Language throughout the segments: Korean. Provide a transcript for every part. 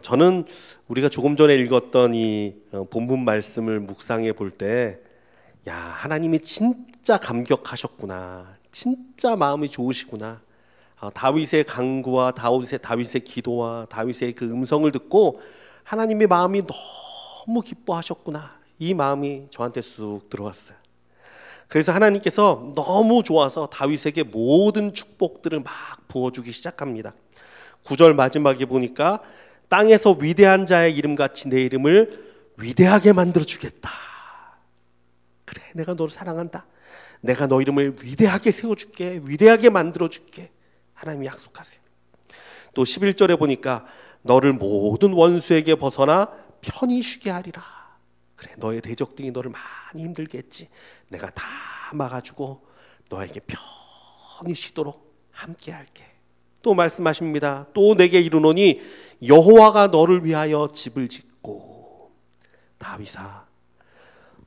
저는 우리가 조금 전에 읽었던 이 본문 말씀을 묵상해 볼 때, 야, 하나님이 진짜 감격하셨구나. 진짜 마음이 좋으시구나. 다윗의 간구와 다윗의 기도와 다윗의 그 음성을 듣고 하나님의 마음이 너무 기뻐하셨구나. 이 마음이 저한테 쑥 들어왔어요. 그래서 하나님께서 너무 좋아서 다윗에게 모든 축복들을 막 부어주기 시작합니다. 9절 마지막에 보니까 땅에서 위대한 자의 이름같이 내 이름을 위대하게 만들어주겠다. 그래, 내가 너를 사랑한다. 내가 너 이름을 위대하게 세워줄게. 위대하게 만들어줄게. 하나님이 약속하세요. 또 11절에 보니까 너를 모든 원수에게 벗어나 편히 쉬게 하리라. 그래, 너의 대적들이 너를 많이 힘들게 했지. 내가 다 막아주고 너에게 편히 쉬도록 함께 할게. 또 말씀하십니다. 또 내게 이르노니 여호와가 너를 위하여 집을 짓고. 다윗아,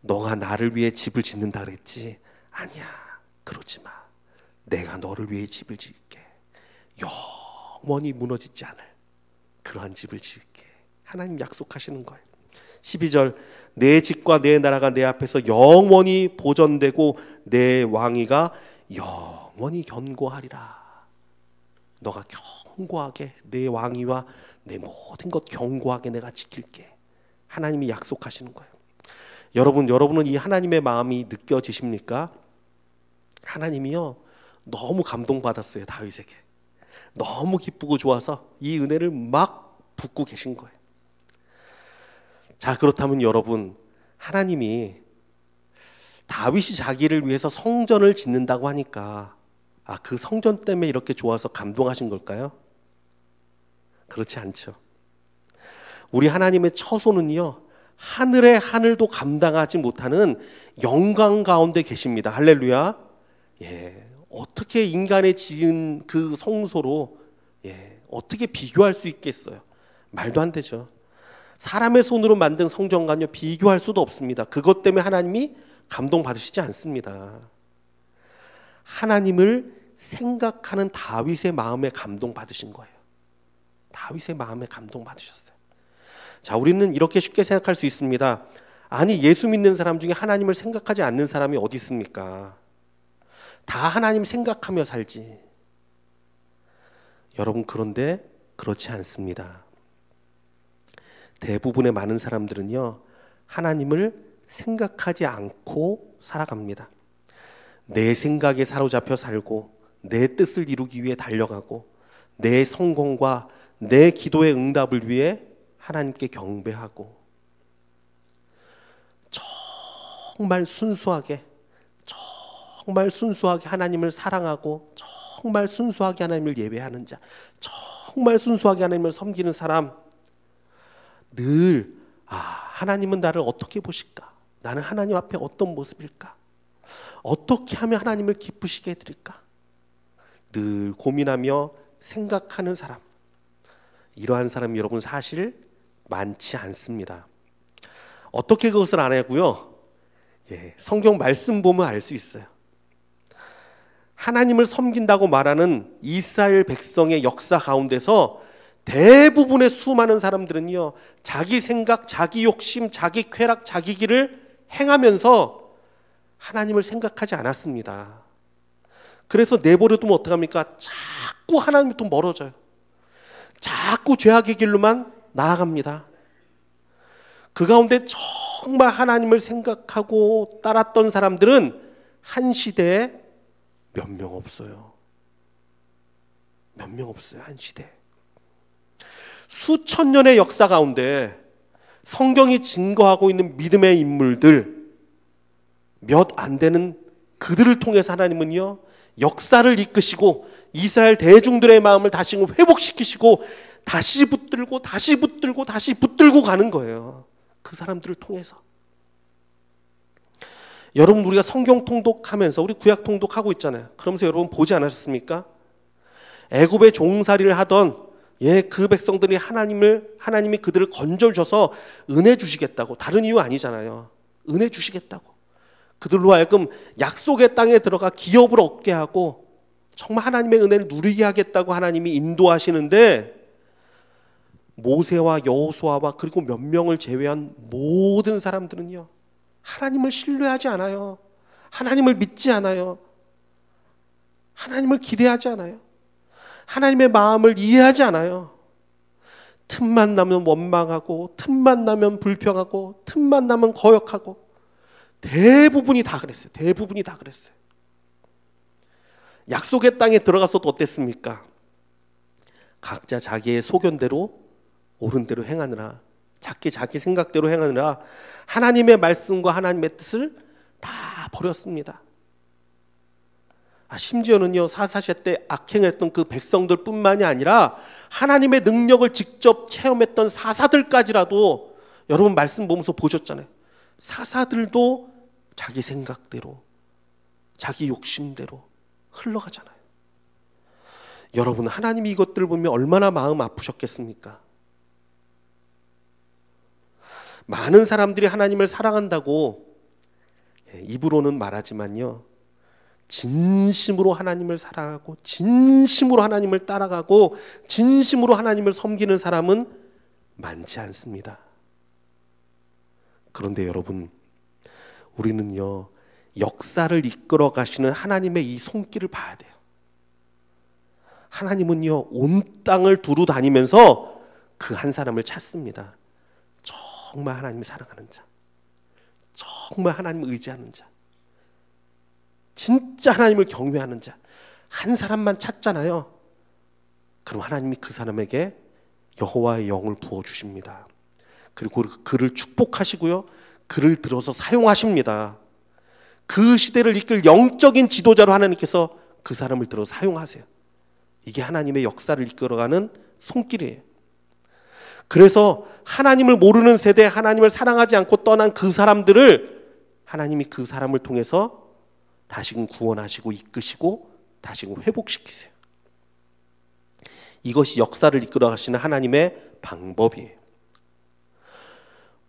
너가 나를 위해 집을 짓는다 그랬지? 아니야, 그러지 마. 내가 너를 위해 집을 지을게. 영원히 무너지지 않을 그러한 집을 지을게. 하나님 약속하시는 거예요. 12절, 내 집과 내 나라가 내 앞에서 영원히 보존되고 내 왕위가 영원히 견고하리라. 너가 견고하게 내 왕위와 내 모든 것 견고하게 내가 지킬게. 하나님이 약속하시는 거예요. 여러분은 이 하나님의 마음이 느껴지십니까? 하나님이요, 너무 감동받았어요. 다윗에게 너무 기쁘고 좋아서 이 은혜를 막 붓고 계신 거예요. 자, 그렇다면 여러분, 하나님이 다윗이 자기를 위해서 성전을 짓는다고 하니까 그 성전 때문에 이렇게 좋아서 감동하신 걸까요? 그렇지 않죠. 우리 하나님의 처소는요, 하늘의 하늘도 감당하지 못하는 영광 가운데 계십니다. 할렐루야. 예, 어떻게 인간의 지은 그 성소로 어떻게 비교할 수 있겠어요? 말도 안 되죠. 사람의 손으로 만든 성전과요 비교할 수도 없습니다. 그것 때문에 하나님이 감동받으시지 않습니다. 하나님을 생각하는 다윗의 마음에 감동받으신 거예요. 다윗의 마음에 감동받으셨어요. 자, 우리는 이렇게 쉽게 생각할 수 있습니다. 아니, 예수 믿는 사람 중에 하나님을 생각하지 않는 사람이 어디 있습니까? 다 하나님 생각하며 살지. 여러분, 그런데 그렇지 않습니다. 대부분의 많은 사람들은요, 하나님을 생각하지 않고 살아갑니다. 내 생각에 사로잡혀 살고 내 뜻을 이루기 위해 달려가고 내 성공과 내 기도의 응답을 위해 하나님께 경배하고 정말 순수하게 하나님을 사랑하고 정말 순수하게 하나님을 예배하는 자, 정말 순수하게 하나님을 섬기는 사람, 늘 하나님은 나를 어떻게 보실까? 나는 하나님 앞에 어떤 모습일까? 어떻게 하면 하나님을 기쁘시게 해드릴까? 늘 고민하며 생각하는 사람, 이러한 사람이 여러분 사실 많지 않습니다. 어떻게 그것을 아냐고요? 성경 말씀 보면 알 수 있어요. 하나님을 섬긴다고 말하는 이스라엘 백성의 역사 가운데서 대부분의 수많은 사람들은요, 자기 생각, 자기 욕심, 자기 쾌락, 자기 길을 행하면서 하나님을 생각하지 않았습니다. 그래서 내버려두면 어떡합니까? 자꾸 하나님부터 멀어져요. 자꾸 죄악의 길로만 나아갑니다. 그 가운데 정말 하나님을 생각하고 따랐던 사람들은 한 시대에 몇 명 없어요. 몇 명 없어요. 한 시대에. 수천 년의 역사 가운데 성경이 증거하고 있는 믿음의 인물들 몇 안 되는 그들을 통해서 하나님은요, 역사를 이끄시고 이스라엘 대중들의 마음을 다시 회복시키시고 다시 붙들고 다시 붙들고 다시 붙들고 가는 거예요. 그 사람들을 통해서. 여러분, 우리가 성경 통독하면서 우리 구약 통독하고 있잖아요. 그러면서 여러분 보지 않으셨습니까? 애굽의 종살이를 하던 그 백성들이 하나님이 그들을 건져줘서 은혜 주시겠다고, 다른 이유 아니잖아요. 은혜 주시겠다고. 그들로 하여금 약속의 땅에 들어가 기업을 얻게 하고 정말 하나님의 은혜를 누리게 하겠다고 하나님이 인도하시는데 모세와 여호수아와 그리고 몇 명을 제외한 모든 사람들은요, 하나님을 신뢰하지 않아요. 하나님을 믿지 않아요. 하나님을 기대하지 않아요. 하나님의 마음을 이해하지 않아요. 틈만 나면 원망하고, 틈만 나면 불평하고, 틈만 나면 거역하고, 대부분이 다 그랬어요. 대부분이 다 그랬어요. 약속의 땅에 들어가서도 어땠습니까? 각자 자기의 소견대로 옳은 대로 행하느라, 자기 생각대로 행하느라 하나님의 말씀과 하나님의 뜻을 다 버렸습니다. 심지어는요, 사사시대 때 악행했던 그 백성들 뿐만이 아니라 하나님의 능력을 직접 체험했던 사사들까지라도, 여러분 말씀 보면서 보셨잖아요. 사사들도 자기 생각대로, 자기 욕심대로 흘러가잖아요. 여러분, 하나님이 이것들을 보면 얼마나 마음 아프셨겠습니까? 많은 사람들이 하나님을 사랑한다고 입으로는 말하지만요, 진심으로 하나님을 사랑하고 진심으로 하나님을 따라가고 진심으로 하나님을 섬기는 사람은 많지 않습니다. 그런데 여러분, 우리는요, 역사를 이끌어 가시는 하나님의 이 손길을 봐야 돼요. 하나님은요, 온 땅을 두루 다니면서 그 한 사람을 찾습니다. 정말 하나님을 사랑하는 자, 정말 하나님을 의지하는 자, 진짜 하나님을 경외하는 자, 한 사람만 찾잖아요. 그럼 하나님이 그 사람에게 여호와의 영을 부어주십니다. 그리고 그를 축복하시고요, 그를 들어서 사용하십니다. 그 시대를 이끌 영적인 지도자로 하나님께서 그 사람을 들어 사용하세요. 이게 하나님의 역사를 이끌어가는 손길이에요. 그래서 하나님을 모르는 세대에 하나님을 사랑하지 않고 떠난 그 사람들을 하나님이 그 사람을 통해서 다시금 구원하시고 이끄시고 다시금 회복시키세요. 이것이 역사를 이끌어 가시는 하나님의 방법이에요.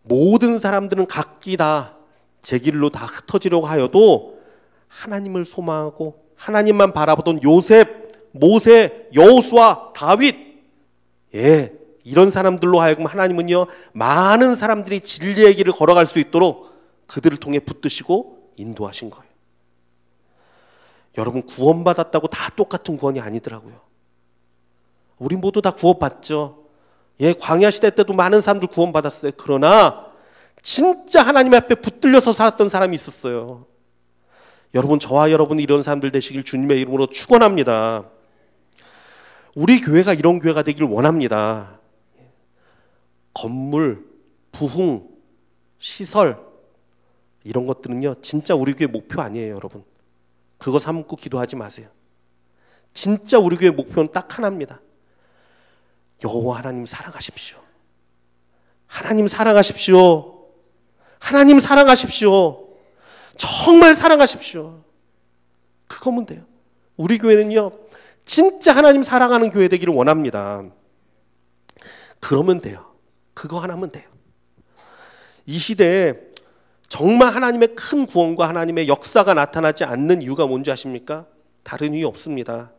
모든 사람들은 각기 다 제 길로 다 흩어지려고 하여도 하나님을 소망하고 하나님만 바라보던 요셉, 모세, 여호수아, 다윗, 이런 사람들로 하여금 하나님은요, 많은 사람들이 진리의 길을 걸어갈 수 있도록 그들을 통해 붙드시고 인도하신 거예요. 여러분, 구원받았다고 다 똑같은 구원이 아니더라고요. 우리 모두 다 구원받죠. 광야 시대 때도 많은 사람들 구원받았어요. 그러나 진짜 하나님 앞에 붙들려서 살았던 사람이 있었어요. 여러분, 저와 여러분이 이런 사람들 되시길 주님의 이름으로 축원합니다. 우리 교회가 이런 교회가 되길 원합니다. 건물, 부흥, 시설, 이런 것들은요, 진짜 우리 교회 목표 아니에요. 여러분, 그거 삼고 기도하지 마세요. 진짜 우리 교회 목표는 딱 하나입니다. 여호와 하나님 사랑하십시오. 하나님 사랑하십시오. 하나님 사랑하십시오. 정말 사랑하십시오. 그거면 돼요. 우리 교회는요, 진짜 하나님 사랑하는 교회 되기를 원합니다. 그러면 돼요. 그거 하나면 돼요. 이 시대에 정말 하나님의 큰 구원과 하나님의 역사가 나타나지 않는 이유가 뭔지 아십니까? 다른 이유 없습니다.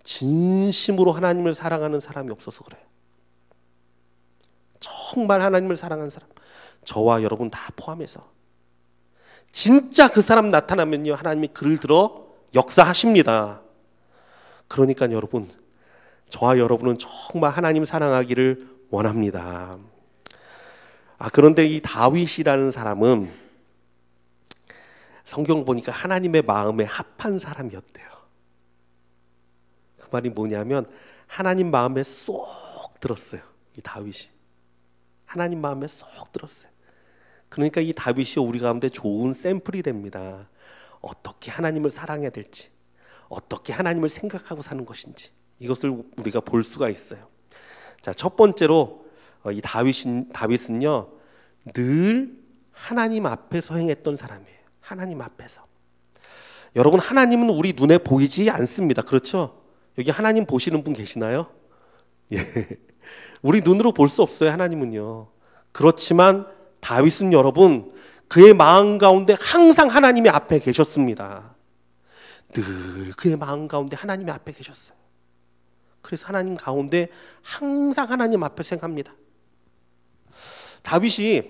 진심으로 하나님을 사랑하는 사람이 없어서 그래요. 정말 하나님을 사랑하는 사람, 저와 여러분 다 포함해서 진짜 그 사람 나타나면요, 하나님이 그를 들어 역사하십니다. 그러니까 여러분, 저와 여러분은 정말 하나님 사랑하기를 원합니다. 그런데 이 다윗이라는 사람은 성경 보니까 하나님의 마음에 합한 사람이었대요. 그 말이 뭐냐면 하나님 마음에 쏙 들었어요. 이 다윗이 하나님 마음에 쏙 들었어요. 그러니까 이 다윗이 우리 가운데 좋은 샘플이 됩니다. 어떻게 하나님을 사랑해야 될지, 어떻게 하나님을 생각하고 사는 것인지, 이것을 우리가 볼 수가 있어요. 자, 첫 번째로 이 다윗은요, 늘 하나님 앞에서 행했던 사람이에요. 하나님 앞에서. 여러분, 하나님은 우리 눈에 보이지 않습니다. 그렇죠? 여기 하나님 보시는 분 계시나요? 우리 눈으로 볼 수 없어요, 하나님은요. 그렇지만 다윗은 여러분, 그의 마음 가운데 항상 하나님의 앞에 계셨습니다. 늘 그의 마음 가운데 하나님의 앞에 계셨어요. 그래서 하나님 가운데 항상 하나님 앞에서 행합니다. 다윗이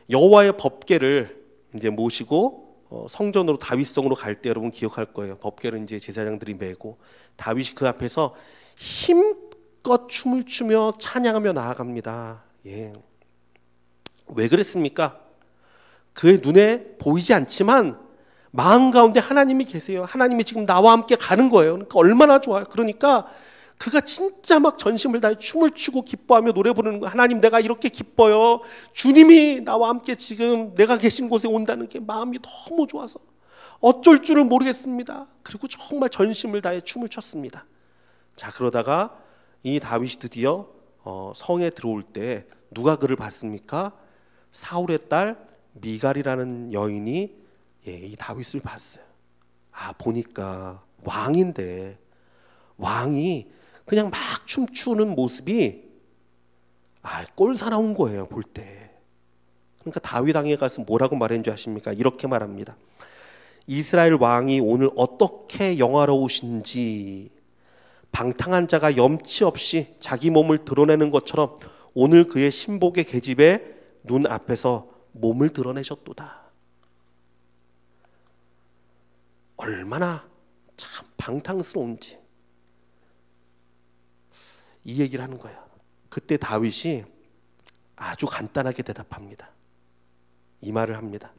여호와의 법궤를 이제 모시고 성전으로 다윗성으로 갈 때 여러분 기억할 거예요. 법궤를 이제 제사장들이 메고 다윗이 그 앞에서 힘껏 춤을 추며 찬양하며 나아갑니다. 예. 왜 그랬습니까? 그의 눈에 보이지 않지만 마음 가운데 하나님이 계세요. 하나님이 지금 나와 함께 가는 거예요. 그러니까 얼마나 좋아요. 그러니까 그가 진짜 막 전심을 다해 춤을 추고 기뻐하며 노래 부르는 거예요. 하나님, 내가 이렇게 기뻐요. 주님이 나와 함께 지금 내가 계신 곳에 온다는 게 마음이 너무 좋아서 어쩔 줄을 모르겠습니다. 그리고 정말 전심을 다해 춤을 췄습니다. 자, 그러다가 이 다윗이 드디어 성에 들어올 때 누가 그를 봤습니까? 사울의 딸 미갈이라는 여인이 이 다윗을 봤어요. 보니까 왕인데 왕이 그냥 막 춤추는 모습이 꼴사나운 거예요, 볼 때. 그러니까 다윗 왕에 가서 뭐라고 말했는 줄 아십니까? 이렇게 말합니다. 이스라엘 왕이 오늘 어떻게 영화로우신지, 방탕한 자가 염치 없이 자기 몸을 드러내는 것처럼 오늘 그의 신복의 계집에 눈 앞에서 몸을 드러내셨도다. 얼마나 참 방탕스러운지 이 얘기를 하는 거예요. 그때 다윗이 아주 간단하게 대답합니다. 이 말을 합니다.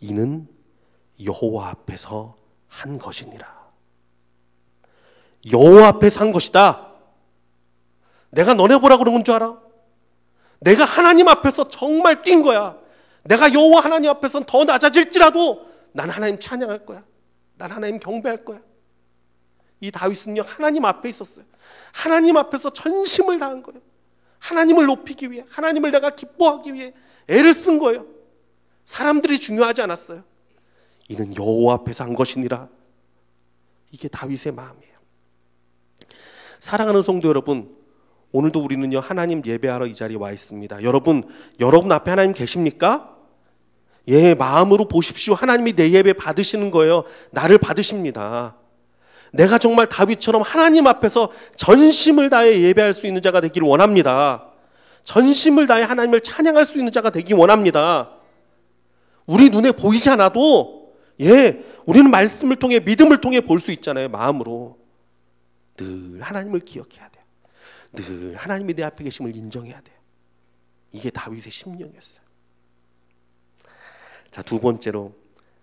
이는 여호와 앞에서 한 것이니라. 여호와 앞에서 한 것이다. 내가 너네 보라고 그런 건 줄 알아? 내가 하나님 앞에서 정말 뛴 거야. 내가 여호와 하나님 앞에서는 더 낮아질지라도 난 하나님 찬양할 거야. 난 하나님 경배할 거야. 이 다윗은요, 하나님 앞에 있었어요. 하나님 앞에서 전심을 다한 거예요. 하나님을 높이기 위해, 하나님을 내가 기뻐하기 위해 애를 쓴 거예요. 사람들이 중요하지 않았어요. 이는 여호와 앞에서 한 것이니라. 이게 다윗의 마음이에요. 사랑하는 성도 여러분, 오늘도 우리는요, 하나님 예배하러 이 자리에 와 있습니다. 여러분 앞에 하나님 계십니까? 예, 마음으로 보십시오. 하나님이 내 예배 받으시는 거예요. 나를 받으십니다. 내가 정말 다윗처럼 하나님 앞에서 전심을 다해 예배할 수 있는 자가 되기를 원합니다. 전심을 다해 하나님을 찬양할 수 있는 자가 되기 원합니다. 우리 눈에 보이지 않아도 우리는 말씀을 통해, 믿음을 통해 볼 수 있잖아요. 마음으로 늘 하나님을 기억해야 돼요. 늘 하나님이 내 앞에 계심을 인정해야 돼요. 이게 다윗의 심령이었어요. 자, 두 번째로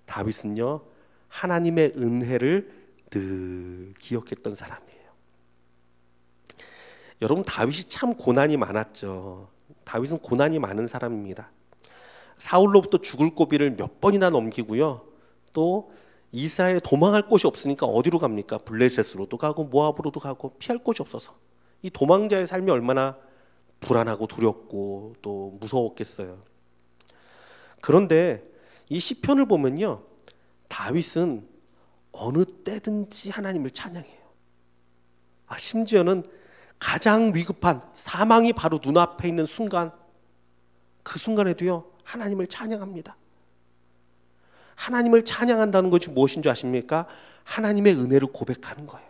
다윗은요, 하나님의 은혜를 늘 기억했던 사람이에요. 여러분, 다윗이 참 고난이 많았죠. 다윗은 고난이 많은 사람입니다. 사울로부터 죽을 고비를 몇 번이나 넘기고요. 또 이스라엘에 도망할 곳이 없으니까 어디로 갑니까? 블레셋으로도 가고 모압으로도 가고 피할 곳이 없어서 이 도망자의 삶이 얼마나 불안하고 두렵고 또 무서웠겠어요. 그런데 이 시편을 보면요, 다윗은 어느 때든지 하나님을 찬양해요. 심지어는 가장 위급한 사망이 바로 눈앞에 있는 순간, 그 순간에도요, 하나님을 찬양합니다. 하나님을 찬양한다는 것이 무엇인 줄 아십니까? 하나님의 은혜를 고백하는 거예요.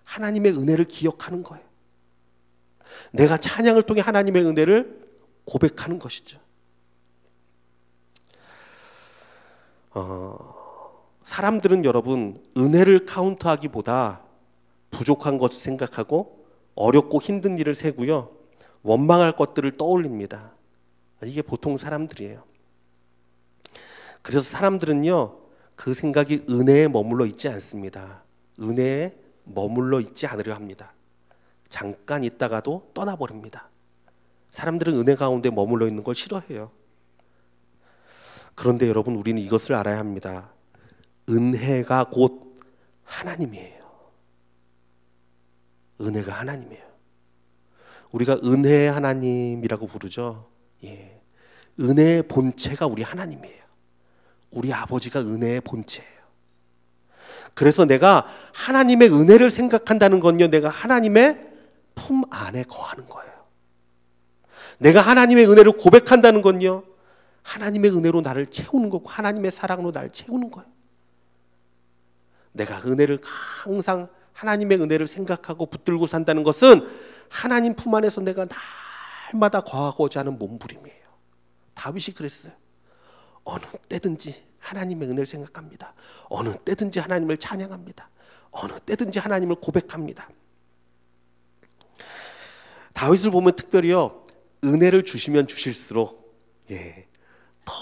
하나님의 은혜를 기억하는 거예요. 내가 찬양을 통해 하나님의 은혜를 고백하는 것이죠. 사람들은 여러분, 은혜를 카운트하기보다 부족한 것을 생각하고 어렵고 힘든 일을 세고요, 원망할 것들을 떠올립니다. 이게 보통 사람들이에요. 그래서 사람들은요, 그 생각이 은혜에 머물러 있지 않습니다. 은혜에 머물러 있지 않으려 합니다. 잠깐 있다가도 떠나버립니다. 사람들은 은혜 가운데 머물러 있는 걸 싫어해요. 그런데 여러분, 우리는 이것을 알아야 합니다. 은혜가 곧 하나님이에요. 은혜가 하나님이에요. 우리가 은혜의 하나님이라고 부르죠. 은혜의 본체가 우리 하나님이에요. 우리 아버지가 은혜의 본체예요. 그래서 내가 하나님의 은혜를 생각한다는 건요, 내가 하나님의 품 안에 거하는 거예요. 내가 하나님의 은혜를 고백한다는 건요, 하나님의 은혜로 나를 채우는 거고 하나님의 사랑으로 나를 채우는 거예요. 내가 은혜를 항상 하나님의 은혜를 생각하고 붙들고 산다는 것은 하나님 품 안에서 내가 날마다 거하고자 하는 몸부림이에요. 다윗이 그랬어요. 어느 때든지 하나님의 은혜를 생각합니다. 어느 때든지 하나님을 찬양합니다. 어느 때든지 하나님을 고백합니다. 다윗을 보면 특별히요, 은혜를 주시면 주실수록 더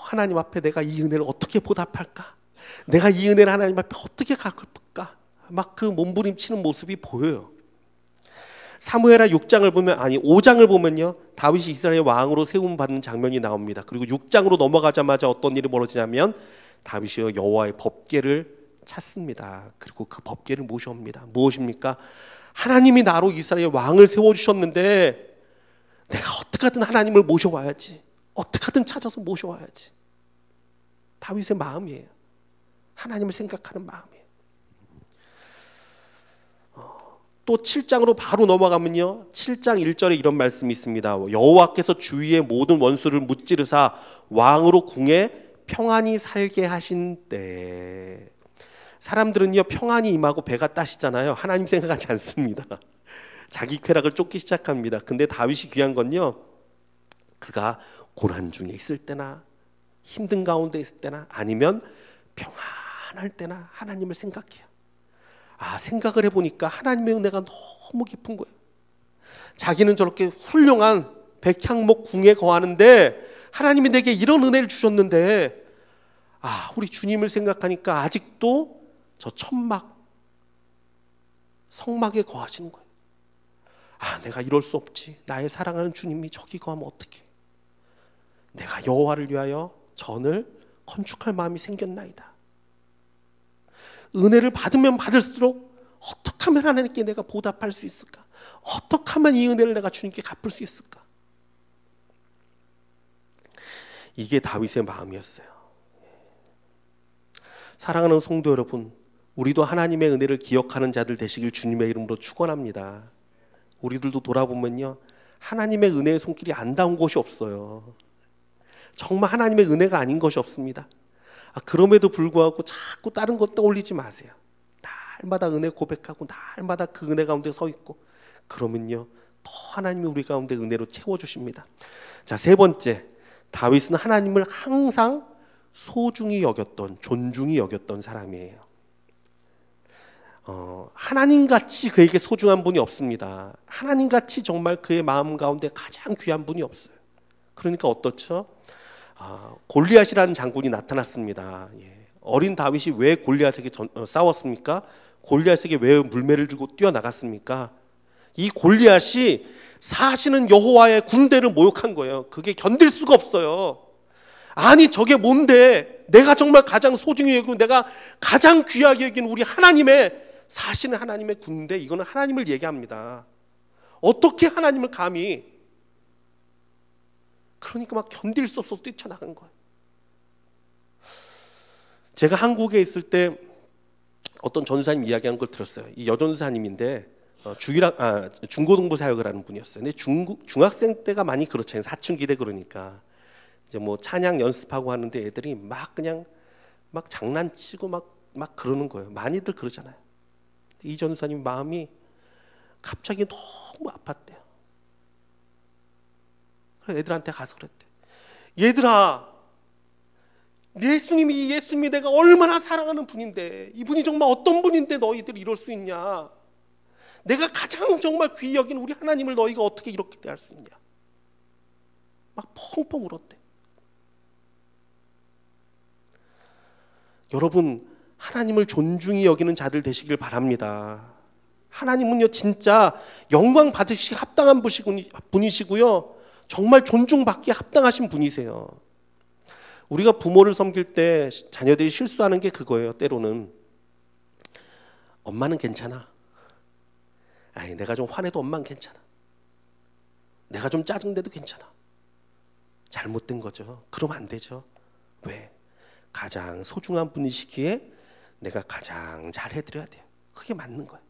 하나님 앞에 내가 이 은혜를 어떻게 보답할까? 내가 이 은혜를 하나님 앞에 어떻게 갚을까? 막 그 몸부림치는 모습이 보여요. 사무엘하 5장을 보면요, 다윗이 이스라엘 왕으로 세움 받는 장면이 나옵니다. 그리고 6장으로 넘어가자마자 어떤 일이 벌어지냐면 다윗이 여호와의 법궤를 찾습니다. 그리고 그 법궤를 모셔옵니다. 무엇입니까? 하나님이 나로 이스라엘 왕을 세워주셨는데 내가 어떻게 하든 하나님을 모셔와야지, 어떻게 하든 찾아서 모셔와야지. 다윗의 마음이에요. 하나님을 생각하는 마음이에요. 또 7장으로 바로 넘어가면요, 7장 1절에 이런 말씀이 있습니다. 여호와께서 주위의 모든 원수를 무찌르사 왕으로 궁에 평안히 살게 하신 때. 사람들은요, 평안이 임하고 배가 따시잖아요. 하나님 생각하지 않습니다. 자기 쾌락을 쫓기 시작합니다. 근데 다윗이 귀한 건요, 그가 고난 중에 있을 때나 힘든 가운데 있을 때나 아니면 평안할 때나 하나님을 생각해요. 생각을 해보니까 하나님의 은혜가 너무 깊은 거예요. 자기는 저렇게 훌륭한 백향목 궁에 거하는데 하나님이 내게 이런 은혜를 주셨는데 우리 주님을 생각하니까 아직도 저 천막 성막에 거하시는 거예요. 내가 이럴 수 없지. 나의 사랑하는 주님이 저기 거하면 어떡해. 내가 여호와를 위하여 전을 건축할 마음이 생겼나이다. 은혜를 받으면 받을수록 어떻게 하면 하나님께 내가 보답할 수 있을까? 어떻게 하면 이 은혜를 내가 주님께 갚을 수 있을까? 이게 다윗의 마음이었어요. 사랑하는 성도 여러분, 우리도 하나님의 은혜를 기억하는 자들 되시길 주님의 이름으로 축원합니다. 우리들도 돌아보면요, 하나님의 은혜의 손길이 안 닿은 곳이 없어요. 정말 하나님의 은혜가 아닌 것이 없습니다. 그럼에도 불구하고 자꾸 다른 것 떠올리지 마세요. 날마다 은혜 고백하고 날마다 그 은혜 가운데 서 있고 그러면요, 더 하나님이 우리 가운데 은혜로 채워주십니다. 자, 세 번째, 다윗은 하나님을 항상 소중히 여겼던, 존중히 여겼던 사람이에요. 하나님같이 그에게 소중한 분이 없습니다. 하나님같이 정말 그의 마음 가운데 가장 귀한 분이 없어요. 그러니까 어떻죠? 골리앗이라는 장군이 나타났습니다. 어린 다윗이 왜 골리앗에게 싸웠습니까? 골리앗에게 왜 물매를 들고 뛰어나갔습니까? 이 골리앗이 사시는 여호와의 군대를 모욕한 거예요. 그게 견딜 수가 없어요. 아니 저게 뭔데, 내가 정말 가장 소중히 여기고 내가 가장 귀하게 여긴 우리 하나님의, 사시는 하나님의 군대, 이거는 하나님을 얘기합니다. 어떻게 하나님을 감히. 그러니까 막 견딜 수 없어서 뛰쳐나간 거예요. 제가 한국에 있을 때 어떤 전사님 이야기한 걸 들었어요. 이 여전사님인데 중고등부 사역을 하는 분이었어요. 근데 중학생 때가 많이 그렇잖아요. 사춘기대. 그러니까 이제 뭐 찬양 연습하고 하는데 애들이 막 그냥 막 장난치고 막 그러는 거예요. 많이들 그러잖아요. 이 전사님 마음이 갑자기 너무 아팠대요. 그래서 애들한테 가서 그랬대. 얘들아, 예수님이 내가 얼마나 사랑하는 분인데, 이분이 정말 어떤 분인데 너희들이 이럴 수 있냐. 내가 가장 정말 귀히 여긴 우리 하나님을 너희가 어떻게 이렇게 대할 수 있냐. 막 펑펑 울었대. 여러분, 하나님을 존중히 여기는 자들 되시길 바랍니다. 하나님은요, 진짜 영광 받으시기 합당한 분이시고요, 정말 존중받기에 합당하신 분이세요. 우리가 부모를 섬길 때 자녀들이 실수하는 게 그거예요. 때로는 엄마는 괜찮아. 내가 좀 화내도 엄마는 괜찮아. 내가 좀 짜증내도 괜찮아. 잘못된 거죠. 그러면 안 되죠. 왜? 가장 소중한 분이시기에 내가 가장 잘 해드려야 돼요. 그게 맞는 거예요.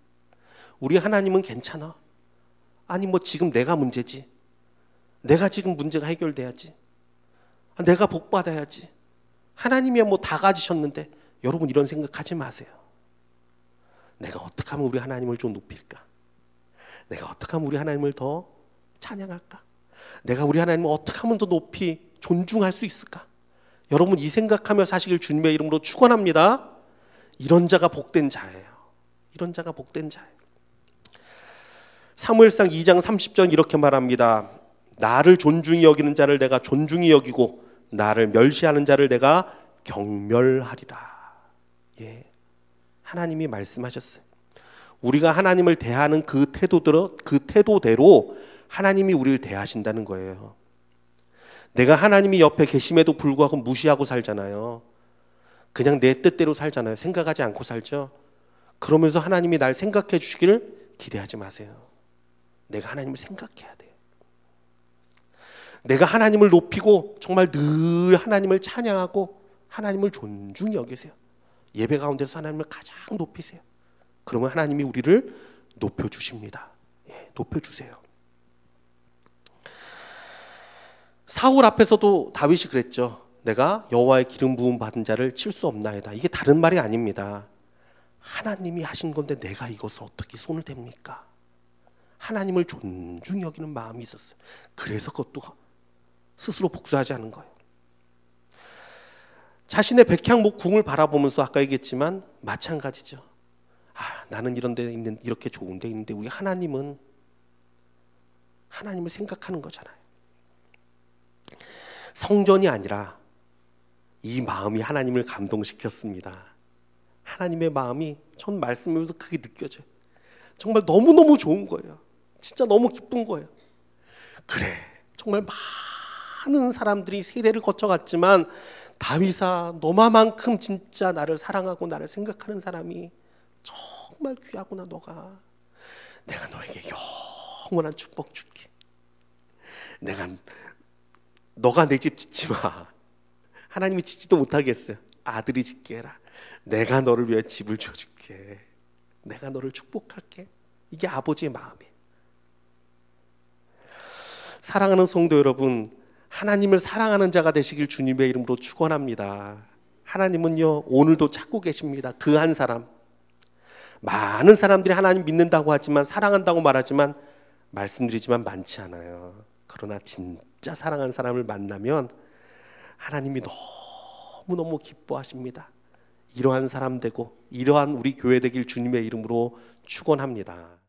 우리 하나님은 괜찮아. 아니 뭐 지금 내가 문제지. 내가 지금 문제가 해결돼야지. 내가 복 받아야지. 하나님이야 뭐 다 가지셨는데. 여러분 이런 생각하지 마세요. 내가 어떻게 하면 우리 하나님을 좀 높일까? 내가 어떻게 하면 우리 하나님을 더 찬양할까? 내가 우리 하나님을 어떻게 하면 더 높이 존중할 수 있을까? 여러분 이 생각하며 사시길 주님의 이름으로 축원합니다. 이런 자가 복된 자예요. 이런 자가 복된 자예요. 사무엘상 2장 30절 이렇게 말합니다. 나를 존중히 여기는 자를 내가 존중히 여기고 나를 멸시하는 자를 내가 경멸하리라. 예, 하나님이 말씀하셨어요. 우리가 하나님을 대하는 그 태도대로 하나님이 우리를 대하신다는 거예요. 내가 하나님이 옆에 계심에도 불구하고 무시하고 살잖아요. 그냥 내 뜻대로 살잖아요. 생각하지 않고 살죠. 그러면서 하나님이 날 생각해 주시기를 기대하지 마세요. 내가 하나님을 생각해야 돼요. 내가 하나님을 높이고 정말 늘 하나님을 찬양하고 하나님을 존중히 여기세요. 예배 가운데서 하나님을 가장 높이세요. 그러면 하나님이 우리를 높여주십니다. 예, 높여주세요. 사울 앞에서도 다윗이 그랬죠. 내가 여호와의 기름 부음 받은 자를 칠 수 없나이다. 이게 다른 말이 아닙니다. 하나님이 하신 건데 내가 이것을 어떻게 손을 댑니까? 하나님을 존중히 여기는 마음이 있었어요. 그래서 그것도 스스로 복수하지 않은 거예요. 자신의 백향목 궁을 바라보면서 아까 얘기했지만 마찬가지죠. 나는 이런 데 있는 이렇게 좋은 데 있는데 우리 하나님은 하나님을 생각하는 거잖아요. 성전이 아니라 이 마음이 하나님을 감동시켰습니다. 하나님의 마음이 전 말씀하면서 그게 느껴져요. 정말 너무너무 좋은 거예요. 진짜 너무 기쁜 거예요. 그래, 정말 많은 사람들이 세대를 거쳐갔지만 다윗아, 너만큼 진짜 나를 사랑하고 나를 생각하는 사람이 정말 귀하구나. 내가 너에게 영원한 축복 줄게. 너가 내 집 짓지 마. 하나님이 짓지도 못하겠어요. 아들이 짓게 해라. 내가 너를 위해 집을 지어줄게. 내가 너를 축복할게. 이게 아버지의 마음이에요. 사랑하는 성도 여러분, 하나님을 사랑하는 자가 되시길 주님의 이름으로 축원합니다. 하나님은요, 오늘도 찾고 계십니다. 그 한 사람. 많은 사람들이 하나님 믿는다고 하지만, 사랑한다고 말하지만, 말씀드리지만 많지 않아요. 그러나 진짜 사랑하는 사람을 만나면 하나님이 너무너무 기뻐하십니다. 이러한 사람 되고 이러한 우리 교회 되길 주님의 이름으로 축원합니다.